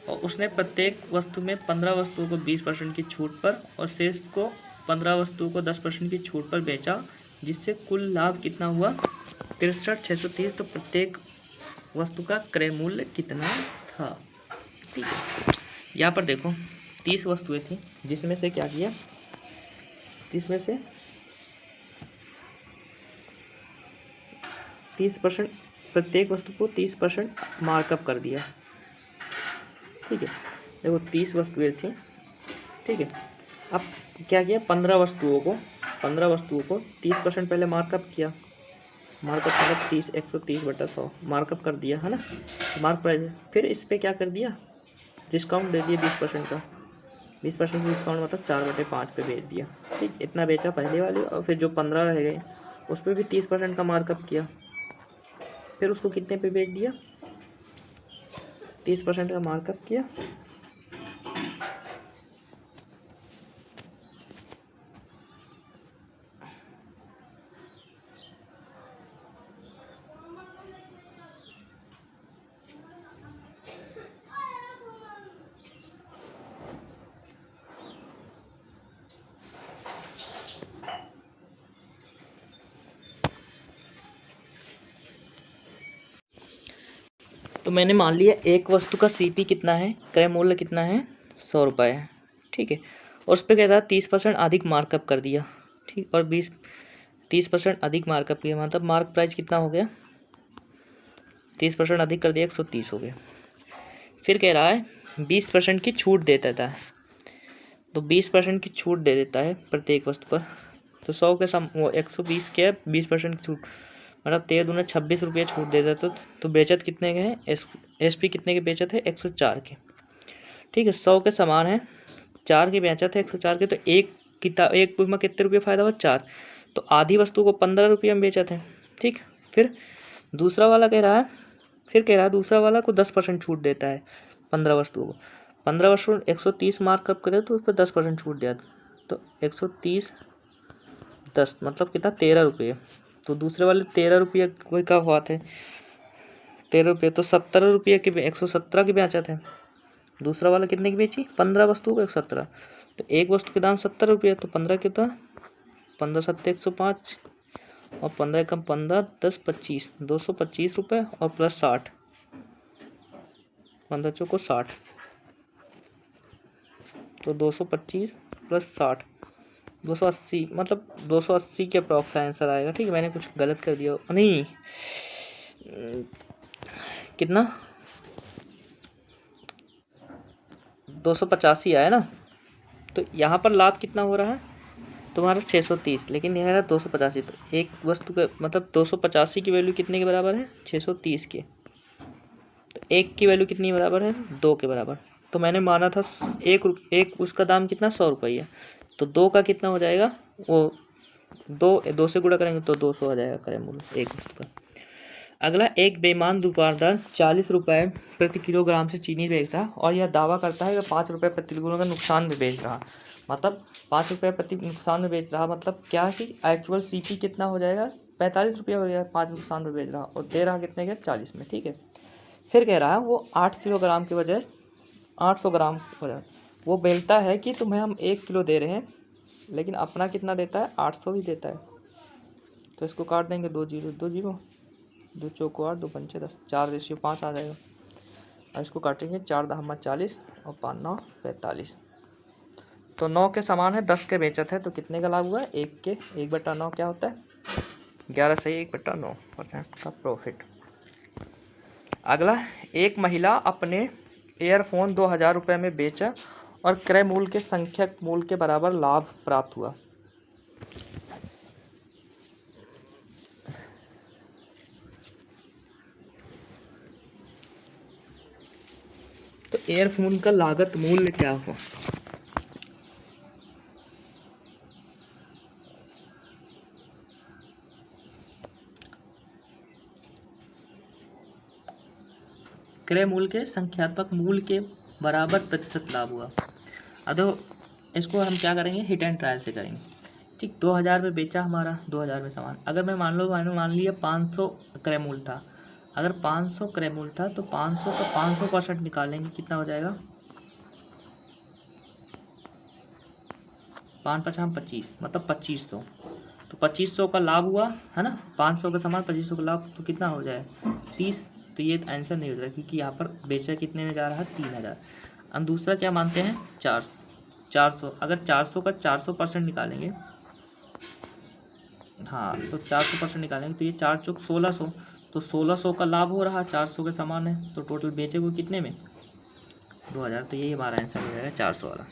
और उसने प्रत्येक वस्तु में 15 वस्तुओं को 20% की छूट पर और शेष को 15 वस्तुओं को 10% की छूट पर बेचा, जिससे कुल लाभ कितना हुआ 63,630। तो प्रत्येक वस्तु का क्रय मूल्य कितना था, ठीक है। यहाँ पर देखो 30 वस्तुएं थी, जिसमें से क्या किया, जिसमें से 30% प्रत्येक वस्तु को 30% मार्कअप कर दिया, ठीक है। देखो 30 वस्तुएं थी, ठीक है। अब क्या किया 15 वस्तुओं को 30% पहले मार्कअप किया, मार्कअप मतलब 30 130/100 मार्कअप कर दिया है ना, मार्क प्राइस। फिर इस पर क्या कर दिया डिस्काउंट दे दिया 20% का, 20% डिस्काउंट मतलब 4/5 पे बेच दिया, ठीक। इतना बेचा पहले वाले, और फिर जो 15 रह गए उस पर भी 30% का मार्कअप किया, फिर उसको कितने पे बेच दिया 30% का मार्कअप किया, तो मैंने मान लिया एक वस्तु का CP कितना है, क्रय मूल्य कितना है, 100 रुपये है, ठीक है। और उस पर कह रहा है 30% अधिक मार्कअप कर दिया, ठीक। और 30% अधिक मार्कअप किया, मतलब मार्क प्राइस कितना हो गया, 30% अधिक कर दिया, 130 हो गया। फिर कह रहा है 20% की छूट दे देता है, तो 20% की छूट दे देता है प्रत्येक वस्तु पर। तो 100 के वो 120 के 20% की छूट, मतलब 13 दूना 26 रुपये छूट दे देता। तो बेचत कितने के हैं, SP कितने के बेचत है, 104 के, ठीक है। 100 के समान है, 4 की बेचत है, 104 के। तो एक बुक में कितने रुपये फ़ायदा हुआ, 4। तो आधी वस्तु को 15 रुपये में बेचत है, ठीक। फिर दूसरा वाला कह रहा है, दूसरा वाला को 10% छूट देता है 15 वस्तुओं को। 15 वस्तु 130 मार्कअप करे तो उस पर 10% छूट दिया, तो 130 10 मतलब कितना, 13 रुपये। तो दूसरे वाले 13 रुपये कोई का हुआ थे, 13 रुपये, तो 17 रुपये के 117 की बेचत है। दूसरा वाला कितने की बेची, 15 वस्तुओं को 117। तो एक वस्तु के दाम 70 रुपये, तो 15 कितना, 15 7 105, और 15 कम 15 10 25, 225 रुपये और प्लस 60, 15 चौको 60, तो 225 प्लस 60, 280, मतलब 280 के अप्रॉक्स आंसर आएगा, ठीक है। मैंने कुछ गलत कर दिया, नहीं कितना, 285 आया ना। तो यहाँ पर लाभ कितना हो रहा है तुम्हारा, 630, लेकिन यहाँ है 285। तो एक वस्तु का मतलब 285 की वैल्यू कितने के बराबर है, 630 के। तो एक की वैल्यू कितनी बराबर है, 2 के बराबर। तो मैंने माना था एक उसका दाम कितना, 100 रुपये है। तो 2 का कितना हो जाएगा, वो 2 से गुणा करेंगे तो 200 आ जाएगा क्रय मूल्य एक वस्तु का। अगला, एक बेईमान दुकानदार 40 रुपये प्रति किलोग्राम से चीनी बेच रहा और यह दावा करता है कि 5 रुपये प्रति किलोग्राम का नुकसान में बेच रहा। मतलब 5 रुपये प्रति नुकसान में बेच रहा, मतलब क्या है कि एक्चुअल CP कितना हो जाएगा, 45 रुपये हो गया, 5 नुकसान में बेच रहा, और दे रहा कितने के, 40 में, ठीक है। फिर कह रहा है वो 8 किलोग्राम के बजाय 800 ग्राम हो जाए। वो बेचता है कि तुम्हें हम 1 किलो दे रहे हैं, लेकिन अपना कितना देता है, 800 ही देता है। तो इसको काट देंगे, 2 जीरो 2 जीरो, 2 चौको 8, 2 पंचे 10, 4:5 आ जाएगा। और इसको काटेंगे, 4 10 40 और 5 9 45। तो 9 के समान है, 10 के बेचत है, तो कितने का लाभ हुआ है, 1/9 क्या होता है, 11 सही 1/9% का प्रॉफिट। अगला, एक महिला अपने एयरफोन 2000 रुपये में बेचा और क्रय मूल्य के संख्यक मूल्य के बराबर लाभ प्राप्त हुआ। तो एयरफोन का लागत मूल्य क्या हुआ, क्रय मूल्य के संख्यात्मक मूल्य के बराबर प्रतिशत लाभ हुआ। अब देखो, इसको हम क्या करेंगे, हिट एंड ट्रायल से करेंगे, ठीक। 2000 में बेचा हमारा, 2000 में सामान। अगर मैं मैंने मान लिया 500 क्रय मूल्य था। अगर 500 क्रय मूल्य था तो 500 का 500% निकालेंगे, कितना हो जाएगा, 5 5 25, मतलब 2500। तो 2500 का लाभ हुआ है ना, 500 का सामान 2500 का लाभ, तो कितना हो जाए, 30। तो ये आंसर नहीं हो रहा, क्योंकि यहाँ पर बेचा कितने में जा रहा है, 3000। हम दूसरा क्या मानते हैं, 400। अगर 400 का 400% निकालेंगे, हाँ, तो 400% निकालेंगे तो ये 4 चौक 1600। तो 1600 का लाभ हो रहा, 400 के समान है, तो टोटल बेचे हुए कितने में, 2000। तो यही हमारा आंसर हो जाएगा 400 वाला।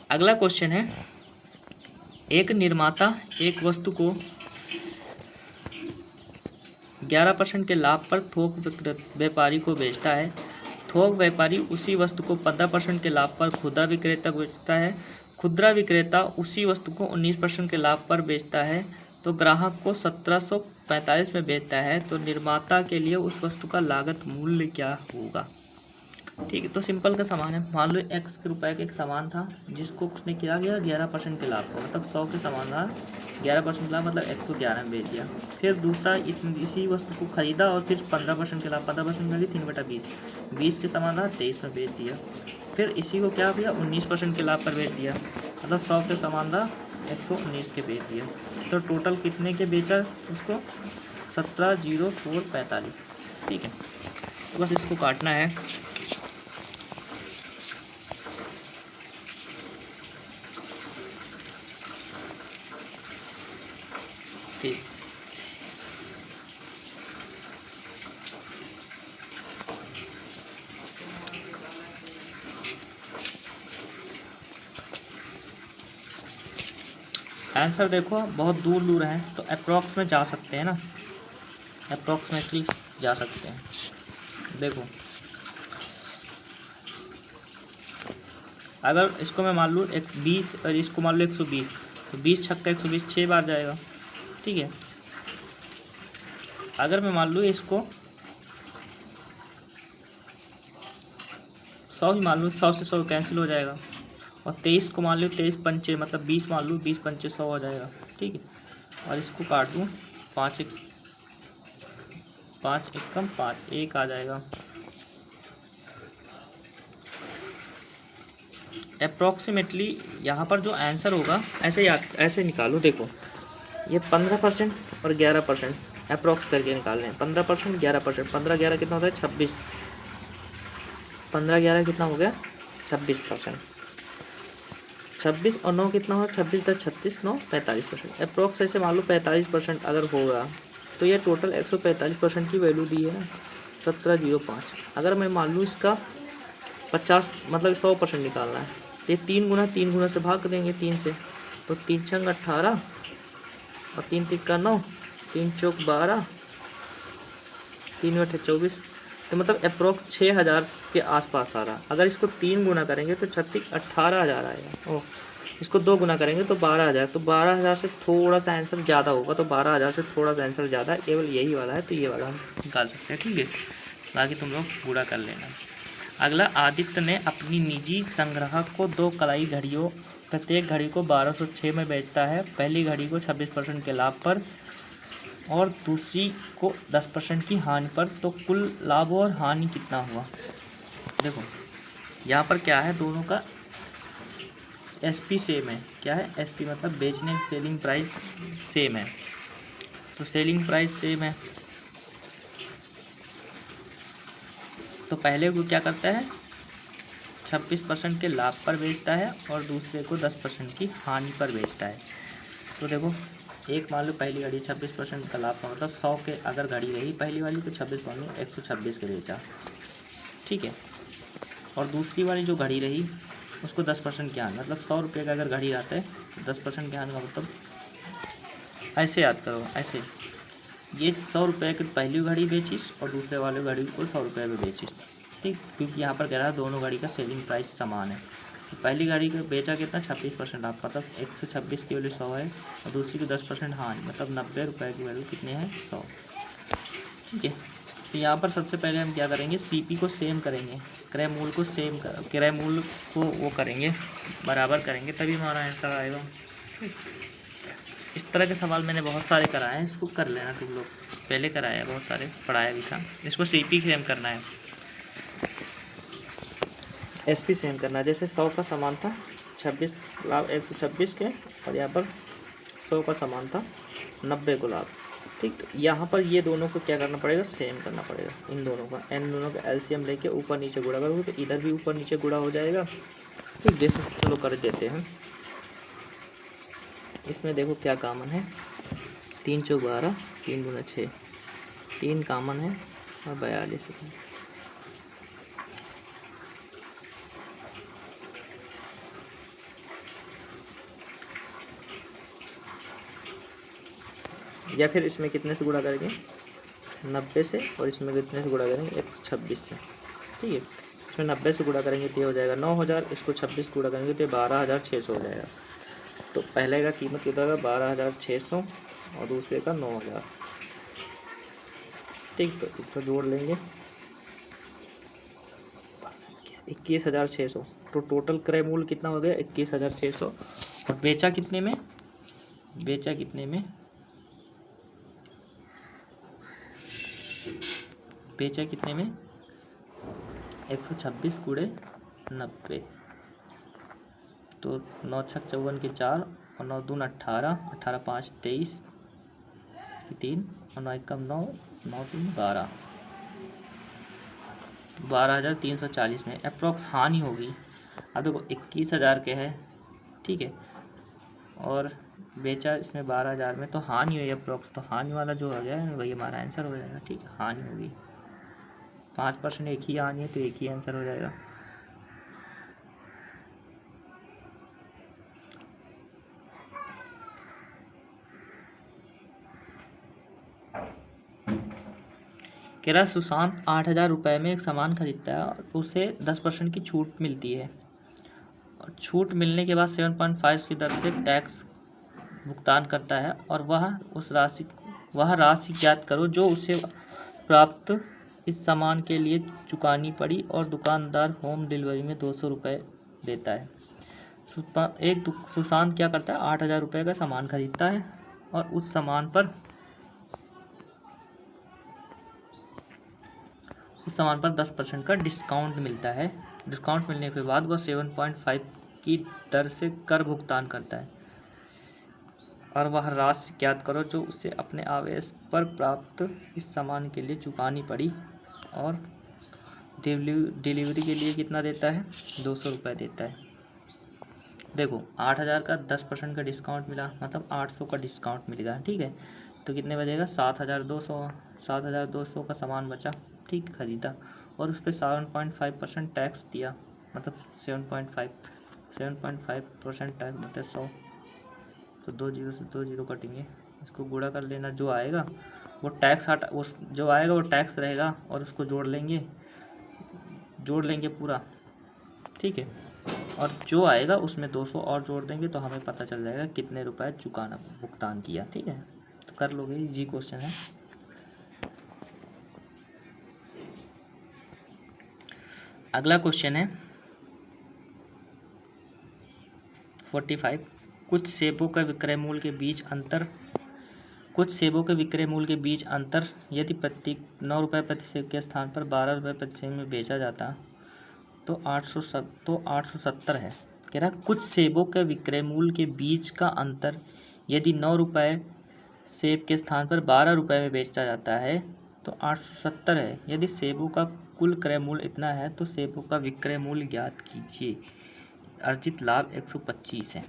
अगला क्वेश्चन है, एक निर्माता एक वस्तु को 11% के लाभ पर थोक व्यापारी को बेचता है। थोक व्यापारी उसी वस्तु को 15% के लाभ पर खुदरा विक्रेता को बेचता है। खुदरा विक्रेता उसी वस्तु को 19% के लाभ पर बेचता है, तो ग्राहक को 1745 में बेचता है। तो निर्माता के लिए उस वस्तु का लागत मूल्य क्या होगा, ठीक है। तो सिंपल का सामान है, मान लो x के रुपए का एक सामान था जिसको उसने किया गया 11% के लाभ पर, मतलब 100 के सामान था, 11% लाभ, मतलब 111 में बेच दिया। फिर दूसरा इसी वस्तु को खरीदा और फिर 15% के लाभ, 15% में 3/20, 20 के सामान था, 23 में बेच दिया। फिर इसी को क्या किया, 19% के लाभ पर बेच दिया, मतलब 100 के सामान था, 119 के बेच दिया। तो टोटल कितने के बेचा उसको, 17,0445। ठीक है। तो बस इसको काटना है। ठीक, आंसर देखो बहुत दूर दूर है, तो अप्रॉक्स में जा सकते हैं ना, अप्रॉक्सीमेटली जा सकते हैं। देखो अगर इसको मैं मान लूँ 20 और इसको मान लो 120, तो 20 छक्का 120 6 बार जाएगा, ठीक है। अगर मैं मान लूँ इसको 100 ही मान लूँ, 100 से 100 कैंसिल हो जाएगा, और 23 को मान लो 23 पंचे मतलब 20 मान लूँ, 20 पंचे 100 हो जाएगा, ठीक है। और इसको काट दूँ, 5 एक कम 5 1 आ जाएगा। अप्रॉक्सीमेटली यहाँ पर जो आंसर होगा ऐसे याद ऐसे निकालो। देखो ये 15% और 11% अप्रॉक्स करके निकाल रहे हैं। 15% 11%, 15 11 कितना होता है 26, 15 11 कितना हो गया 26%। 26 और 9 कितना हुआ 26 10 36 9 45%। अप्रॉक्स ऐसे मान लो 45% अगर होगा, तो ये टोटल 145% की वैल्यू दी है ना, 1705। अगर मैं मान लूँ इसका 50 मतलब 100% निकालना है, तो ये 3 गुना से भाग देंगे 3 से, तो 3 छंग 18 और 3 तिक्का 9, 3 चौक 12, 3 बटे 24, तो मतलब अप्रोक्स 6000 के आसपास आ रहा। अगर इसको 3 गुना करेंगे तो 18,000 आएगा। ओह, इसको 2 गुना करेंगे तो 12,000, तो 12,000 से थोड़ा सा आंसर ज़्यादा होगा, तो 12,000 से थोड़ा सा आंसर ज़्यादा है, केवल यही वाला है, तो ये वाला हम निकाल सकते हैं, ठीक है। बाकी तुम लोग पूरा कर लेना। अगला, आदित्य ने अपनी निजी संग्रह को 2 कलाई घड़ियों, प्रत्येक घड़ी को 1206 में बेचता है। पहली घड़ी को 26% के लाभ पर और दूसरी को 10% की हानि पर, तो कुल लाभ और हानि कितना हुआ। देखो यहाँ पर क्या है, दोनों का एसपी सेम है। क्या है एसपी मतलब बेचने की सेलिंग प्राइस सेम है, तो सेलिंग प्राइस सेम है, तो पहले को क्या करता है 26% के लाभ पर बेचता है और दूसरे को 10% की हानि पर बेचता है। तो देखो एक मान लो पहली घड़ी 26% का लाभ का मतलब 100 के अगर घड़ी रही पहली वाली, तो 26 मान लो 126 के बेचा, ठीक है। और दूसरी वाली जो घड़ी रही उसको 10% की हानि, मतलब 100 रुपये का अगर घड़ी आता है तो 10% की हानि का मतलब, ऐसे याद करो, ऐसे ये 100 रुपये की पहली घड़ी बेचिस और दूसरे वाले घड़ी को 100 रुपये में बेचिस, ठीक, क्योंकि यहाँ पर कह रहा है दोनों घड़ी का सेलिंग प्राइस समान है। तो पहली गाड़ी का बेचा कितना 26% आप, मतलब 126 की वैल्यू 100 है, और दूसरी की 10% हानि, मतलब 90 रुपये की वैल्यू कितने हैं 100, ठीक है। तो यहाँ पर सबसे पहले हम क्या करेंगे, सीपी को सेम करेंगे, क्रय मूल्य को सेम कर, क्रय मूल्य को वो करेंगे बराबर करेंगे, तभी हमारा आंसर आएगा। इस तरह के सवाल मैंने बहुत सारे कराए हैं, इसको कर लेना तुम लोग, पहले कराया है बहुत सारे, पढ़ाया भी था। इसको सीपी सेम करना है, एसपी सेम करना है। जैसे 100 का सामान था 26 लाभ 126 के, और यहाँ पर 100 का सामान था 90 को लाभ, ठीक। तो यहाँ पर ये दोनों को क्या करना पड़ेगा, सेम करना पड़ेगा, इन दोनों का, इन दोनों का एलसीएम लेके ऊपर नीचे गुणा करोगे तो इधर भी ऊपर नीचे गुणा हो जाएगा, ठीक। जैसे चलो कर देते हैं, इसमें देखो क्या कॉमन है, 3 चौक 12, 3 गुना 6, 3 कॉमन है और 42 है। या फिर इसमें कितने से गुणा करेंगे 90 से, और इसमें कितने से गुणा करेंगे 126 से, ठीक है। इसमें 90 से गुणा करेंगे तो ये हो जाएगा 9,000, इसको 26 गुणा करेंगे तो 12,600 हो जाएगा। तो पहले का कीमत कितना होगा 12,600 और दूसरे का 9,000, ठीक। तो इसको जोड़ लेंगे 21,600, तो टोटल क्रय मूल्य कितना हो गया 21,600। और बेचा कितने में, बेचा कितने में, बेचा कितने में 126 गुणे 90, तो 9 छक 54 के 4 और 9 दून 18, 18 5 23 3 और 9 1 9, 9 3 12, 12,340 में अप्रोक्स हानि होगी। अब देखो 21,000 के है, ठीक है, और बेचा इसमें 12,000 में, तो हानि हुई अप्रोक्स, तो हानि वाला जो हो गया वही हमारा आंसर हो जाएगा। ठीक है, हानि होगी 5%, एक ही हानि है तो एक ही आंसर हो जाएगा। कह रहा सुशांत 8,000 रुपये में एक सामान खरीदता है और उसे 10% की छूट मिलती है, और छूट मिलने के बाद 7.5 की दर से टैक्स भुगतान करता है, और वह राशि ज्ञात करो जो उसे प्राप्त इस सामान के लिए चुकानी पड़ी, और दुकानदार होम डिलीवरी में 200 रुपये देता है। सुशांत क्या करता है, 8,000 रुपये का सामान खरीदता है और उस सामान पर 10% का डिस्काउंट मिलता है। डिस्काउंट मिलने के बाद वह 7.5 की दर से कर भुगतान करता है, और वह राशि ज्ञात करो जो उसे अपने आवेश पर प्राप्त इस सामान के लिए चुकानी पड़ी, और डिलीवरी के लिए कितना देता है, 200 रुपये देता है। देखो 8,000 का 10% का डिस्काउंट मिला, मतलब 800 का डिस्काउंट मिल गया। ठीक है, तो कितने बचेगा, 7,200 का सामान बचा, ठीक, खरीदा, और उस पर 7.5% टैक्स दिया, मतलब 7.5% टैक्स, मतलब 100, तो 2 जीरो से 2 जीरो कटेंगे, इसको गुणा कर लेना, जो आएगा वो टैक्स जो आएगा वो टैक्स रहेगा, और उसको जोड़ लेंगे पूरा। ठीक है, और जो आएगा उसमें 200 और जोड़ देंगे, तो हमें पता चल जाएगा कितने रुपए भुगतान किया। ठीक है, तो कर लोगे, इजी क्वेश्चन है। अगला क्वेश्चन है 45। कुछ सेबों के विक्रय मूल्य के बीच अंतर यदि प्रत्येक 9 रुपये प्रति सेब के स्थान पर 12 रुपये प्रति सेब में बेचा जाता तो 870 है। कह रहा कुछ सेबों के विक्रय मूल्य के बीच का अंतर यदि 9 रुपये सेब के स्थान पर 12 रुपये में बेचा जाता है तो 870 है। यदि सेबों का कुल क्रय मूल्य इतना है तो सेबों का विक्रय मूल्य ज्ञात कीजिए। अर्जित लाभ 125 है।